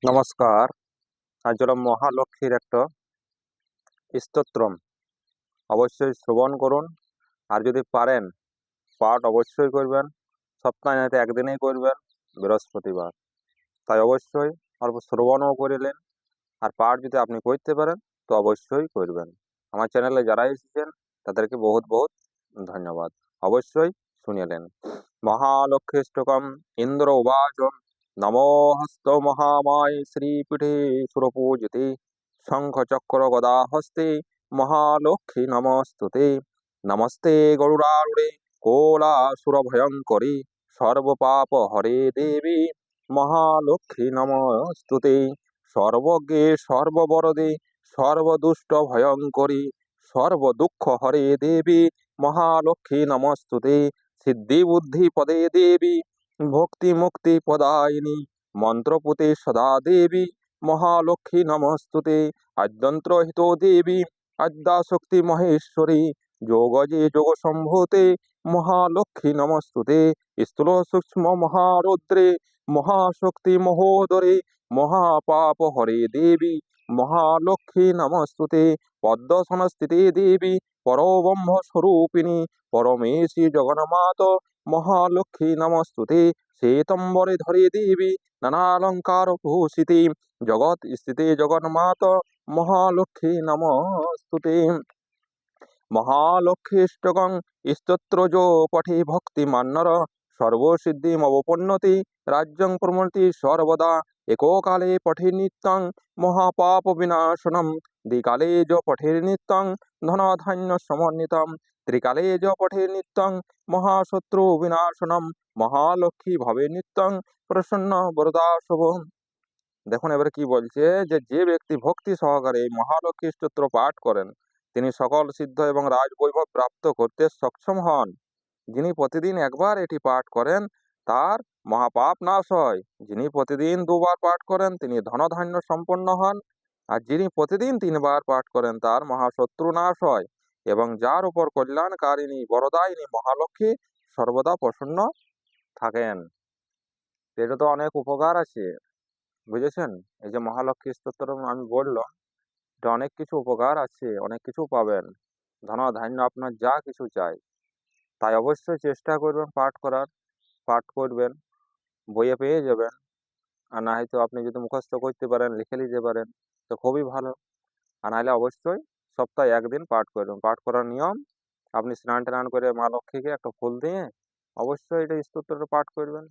নমস্কার। আজ হলো মহালক্ষ্মীর একটা স্তোত্রম, অবশ্যই শ্রবণ করুন। আর যদি পারেন পাঠ অবশ্যই করবেন। সপ্তাহে নয়তো একদিনেই করবেন, বৃহস্পতিবার। তাই অবশ্যই অল্প শ্রবণও করিলেন, আর পাঠ যদি আপনি করতে পারেন তো অবশ্যই করবেন। আমার চ্যানেলে যারা এসেছেন তাদেরকে বহুত বহুত ধন্যবাদ। অবশ্যই শুনিলেন। মহালক্ষ্মীষ্টকম ইন্দ্র উবাচ, নমো হস্ত মহামায় শ্রীপীঠে সুরপূজিতে শঙ্খ চক্র গদা হস্তে মহালক্ষ্মী নমস্তুতে। নমস্তে গরুড়ারূঢ়ে কোলাসুর ভয়ঙ্করী সর্বপাপ হরে দেবী মহালক্ষ্মী নমস্তুতে। সর্বজ্ঞে সর্ববরদে সর্বদুষ্ট ভয়ঙ্করী সর্বদুঃখ হরে দেবী মহালক্ষ্মী নমস্তুতে। সিদ্ধি বুদ্ধি পদে দেবী ভক্তি মুক্তি প্রদায়িনী মন্ত্রপুতে সদা দেবী মহালক্ষ্মী নমস্তুতে। আদ্যন্ত্র হিত দেবী আদ্যা শক্তি মহেশ্বরী যোগজে যোগ সম্ভূতে মহালক্ষ্মী নমস্তুতে। স্থূল সূক্ষ্ম মহারৌদ্রে মহাশক্তি মহোদরে মহাপাপ হরে দেবী মহালক্ষ্মী নমস্তুতে। পদ্মসনস্থিতে দেবী পরব্রহ্ম স্বরূপিণী পরমেশী জগন্মাত মহালক্ষ্মী নমস্তুতে। শ্বেতম্বরে ধরে দেবী নানালঙ্কার ভূষিতে জগৎ স্থিতে জগন্মাত মহালক্ষ্মী নমস্তুতে। মহালক্ষ্মীষ্টকং স্তোত্রজো পঠে ভক্তিমান্নর সর্বসিদ্ধিমবপন্নতি রাজ্যং প্রমতি সর্বদা। এককালে পঠে নিত্যং মহাপাপ বিনাশনম দ্বিকালে য পঠে নিত্যং ধনধান্য সমন্বিতম ত্রিকালে য পঠে নিত্যং মহাশত্রু বিনাশনম মহালক্ষ্মী ভবে নিত্যং প্রসন্ন বরদা শুভ। দেখুন এবারে কি বলছে, যে ব্যক্তি ভক্তি সহকারে এই মহালক্ষ্মী স্তোত্র পাঠ করেন তিনি সকল সিদ্ধ এবং রাজবৈভব প্রাপ্ত করতে সক্ষম হন। যিনি প্রতিদিন একবার এটি পাঠ করেন তার মহাপাপ নাশ হয়। যিনি প্রতিদিন দুবার পাঠ করেন তিনি ধনধান্য সম্পন্ন হন। আর যিনি প্রতিদিন 3বার পাঠ করেন তার মহাশত্রু নাশ হয়। এবং যার উপর কল্যাণকারিণী বরদায়িনী মহালক্ষ্মী সর্বদা প্রসন্ন থাকেন। এটা তো অনেক উপকার আছে, বুঝেছেন? এই যে মহালক্ষ্মী স্তোত্র আমি বললাম, এটা অনেক কিছু উপকার আছে, অনেক কিছু পাবেন, ধন ধান্য আপনার যা কিছু চাই। তাই অবশ্যই চেষ্টা করবেন পাঠ করার। পাঠ করবেন, বইয়ে পেয়ে যাবেন। আর না হয়তো আপনি যদি মুখস্থ করতে পারেন লিখে নিতে পারেন তো খুবই ভালো। আর নাহলে অবশ্যই সপ্তাহে একদিন পাঠ করবেন। পাঠ করার নিয়ম, আপনি স্নান টান করে মা লক্ষ্মীকে একটা ফুল দিয়ে অবশ্যই এটা স্তোত্রটা পাঠ করবেন।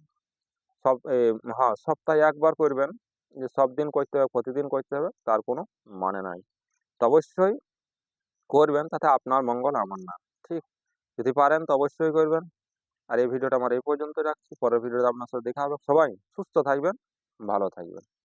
হ্যাঁ, সপ্তাহে একবার করবেন। যে সব দিন করতে হবে, প্রতিদিন করতে হবে তার কোনো মানে নাই। তো অবশ্যই করবেন, তাতে আপনার মঙ্গল আমার না। ঠিক, যদি পারেন তো অবশ্যই করবেন। আর এই ভিডিওটা আমার এই পর্যন্ত রাখছি। পরের ভিডিওতে আপনার সাথে দেখা হবে। সবাই সুস্থ থাকবেন, ভালো থাকবেন।